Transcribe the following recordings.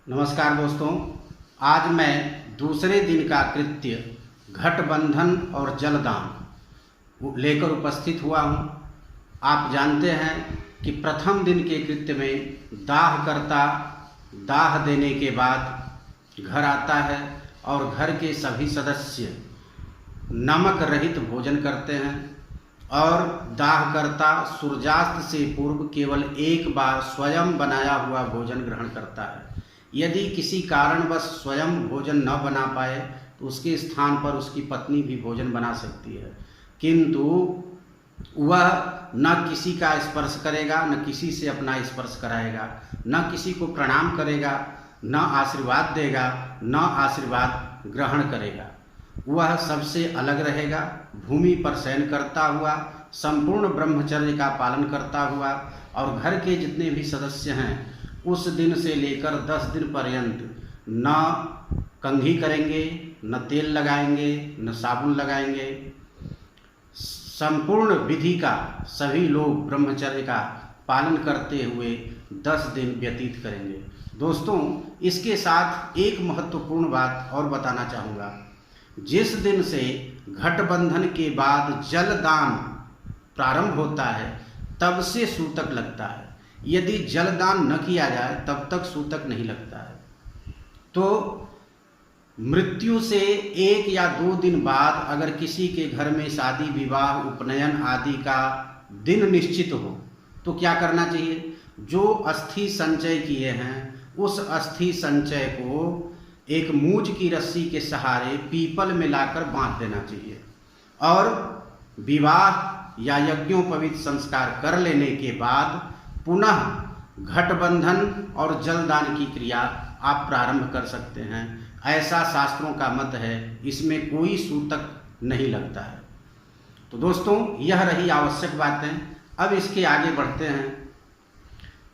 नमस्कार दोस्तों, आज मैं दूसरे दिन का कृत्य घटबंधन और जलदान लेकर उपस्थित हुआ हूँ। आप जानते हैं कि प्रथम दिन के कृत्य में दाहकर्ता दाह देने के बाद घर आता है और घर के सभी सदस्य नमक रहित भोजन करते हैं और दाहकर्ता सूर्यास्त से पूर्व केवल एक बार स्वयं बनाया हुआ भोजन ग्रहण करता है। यदि किसी कारणवश स्वयं भोजन न बना पाए तो उसके स्थान पर उसकी पत्नी भी भोजन बना सकती है, किंतु वह न किसी का स्पर्श करेगा, न किसी से अपना स्पर्श कराएगा, न किसी को प्रणाम करेगा, न आशीर्वाद देगा, न आशीर्वाद ग्रहण करेगा। वह सबसे अलग रहेगा, भूमि पर शयन करता हुआ, संपूर्ण ब्रह्मचर्य का पालन करता हुआ और घर के जितने भी सदस्य हैं उस दिन से लेकर 10 दिन पर्यंत न कंघी करेंगे, न तेल लगाएंगे, न साबुन लगाएंगे। संपूर्ण विधि का सभी लोग ब्रह्मचर्य का पालन करते हुए 10 दिन व्यतीत करेंगे। दोस्तों, इसके साथ एक महत्वपूर्ण बात और बताना चाहूँगा। जिस दिन से घटबंधन के बाद जलदान प्रारंभ होता है तब से सूतक लगता है। यदि जलदान न किया जाए तब तक सूतक नहीं लगता है। तो मृत्यु से 1 या 2 दिन बाद अगर किसी के घर में शादी विवाह उपनयन आदि का दिन निश्चित हो तो क्या करना चाहिए? जो अस्थि संचय किए हैं उस अस्थि संचय को एक मूंज की रस्सी के सहारे पीपल में लाकर बांध देना चाहिए और विवाह या यज्ञोपवीत संस्कार कर लेने के बाद पुनः घटबंधन और जलदान की क्रिया आप प्रारंभ कर सकते हैं। ऐसा शास्त्रों का मत है, इसमें कोई सूतक नहीं लगता है। तो दोस्तों, यह रही आवश्यक बातें। अब इसके आगे बढ़ते हैं।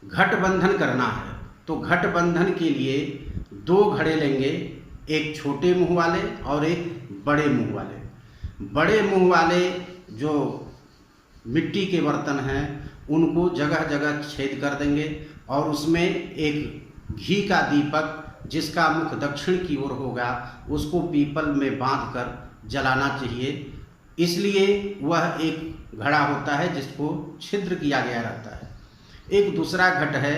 घटबंधन करना है तो घटबंधन के लिए 2 घड़े लेंगे, एक छोटे मुंह वाले और एक बड़े मुंह वाले। बड़े मुंह वाले जो मिट्टी के बर्तन हैं उनको जगह जगह छेद कर देंगे और उसमें एक घी का दीपक जिसका मुख दक्षिण की ओर होगा उसको पीपल में बांधकर जलाना चाहिए। इसलिए वह एक घड़ा होता है जिसको छिद्र किया गया रहता है। एक दूसरा घट है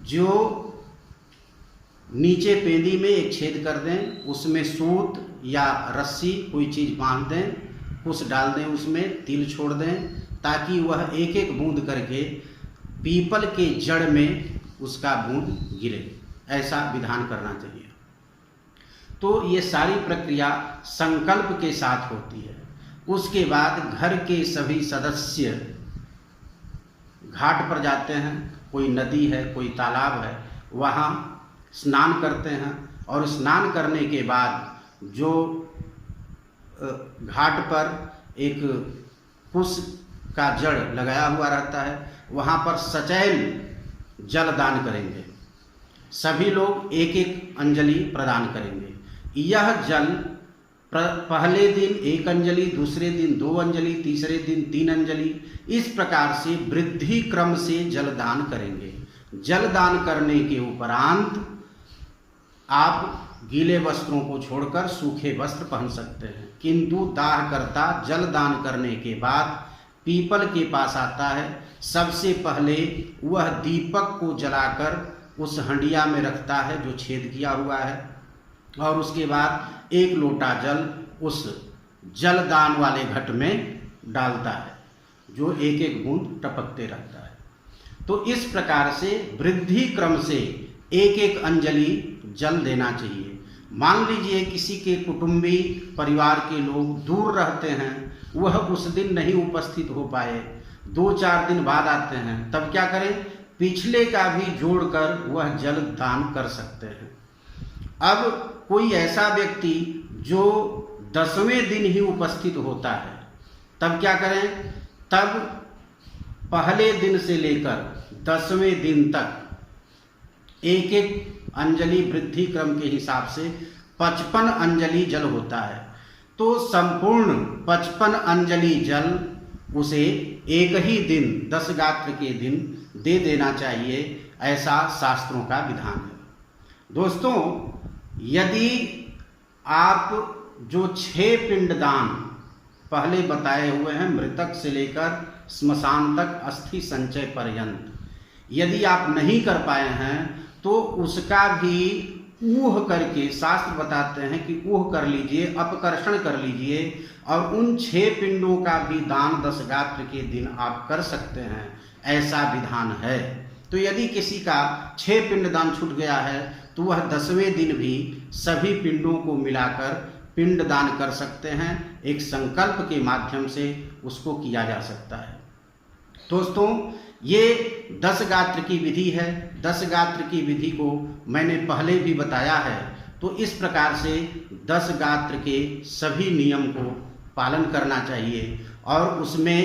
जो नीचे पेंदी में एक छेद कर दें, उसमें सूत या रस्सी कोई चीज़ बांध दें, कुछ डाल दें, उसमें तिल छोड़ दें ताकि वह एक एक बूंद करके पीपल के जड़ में उसका बूंद गिरे। ऐसा विधान करना चाहिए। तो ये सारी प्रक्रिया संकल्प के साथ होती है। उसके बाद घर के सभी सदस्य घाट पर जाते हैं, कोई नदी है, कोई तालाब है, वहाँ स्नान करते हैं और स्नान करने के बाद जो घाट पर एक कुश का जड़ लगाया हुआ रहता है वहाँ पर सचैल जलदान करेंगे। सभी लोग एक एक अंजलि प्रदान करेंगे। यह जल पहले दिन 1 अंजलि, दूसरे दिन 2 अंजलि, तीसरे दिन 3 अंजलि, इस प्रकार से वृद्धि क्रम से जलदान करेंगे। जलदान करने के उपरांत आप गीले वस्त्रों को छोड़कर सूखे वस्त्र पहन सकते हैं, किंतु दाहकर्ता जलदान करने के बाद पीपल के पास आता है। सबसे पहले वह दीपक को जलाकर उस हंडिया में रखता है जो छेद किया हुआ है और उसके बाद 1 लोटा जल उस जलदान वाले घट में डालता है जो एक एक बूंद टपकते रहता है। तो इस प्रकार से वृद्धि क्रम से एक एक अंजलि जल देना चाहिए। मान लीजिए किसी के कुटुंबी परिवार के लोग दूर रहते हैं, वह उस दिन नहीं उपस्थित हो पाए, 2-4 दिन बाद आते हैं, तब क्या करें? पिछले का भी जोड़कर वह जल दान कर सकते हैं। अब कोई ऐसा व्यक्ति जो 10वें दिन ही उपस्थित होता है, तब क्या करें? तब पहले दिन से लेकर 10वें दिन तक एक एक अंजलि वृद्धि क्रम के हिसाब से 55 अंजलि जल होता है। तो संपूर्ण 55 अंजलि जल उसे एक ही दिन 10 गात्र के दिन दे देना चाहिए। ऐसा शास्त्रों का विधान है। दोस्तों, यदि आप जो 6 पिंडदान पहले बताए हुए हैं, मृतक से लेकर स्मशान तक अस्थि संचय पर्यंत, यदि आप नहीं कर पाए हैं तो उसका भी ऊह करके, शास्त्र बताते हैं कि ऊह कर लीजिए, अपकर्षण कर लीजिए, और उन 6 पिंडों का भी दान 10 गात्र के दिन आप कर सकते हैं, ऐसा विधान है। तो यदि किसी का 6 पिंडदान छूट गया है तो वह 10वें दिन भी सभी पिंडों को मिलाकर पिंडदान कर सकते हैं। एक संकल्प के माध्यम से उसको किया जा सकता है। दोस्तों, ये 10 गात्र की विधि है। 10 गात्र की विधि को मैंने पहले भी बताया है। तो इस प्रकार से 10 गात्र के सभी नियम को पालन करना चाहिए और उसमें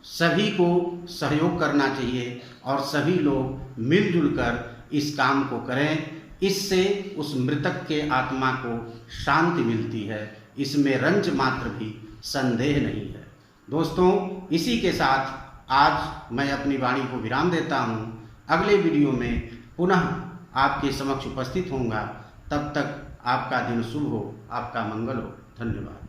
सभी को सहयोग करना चाहिए और सभी लोग मिलजुल कर इस काम को करें। इससे उस मृतक के आत्मा को शांति मिलती है, इसमें रंज मात्र भी संदेह नहीं है। दोस्तों, इसी के साथ आज मैं अपनी वाणी को विराम देता हूँ। अगले वीडियो में पुनः आपके समक्ष उपस्थित होऊंगा। तब तक आपका दिन शुभ हो, आपका मंगल हो। धन्यवाद।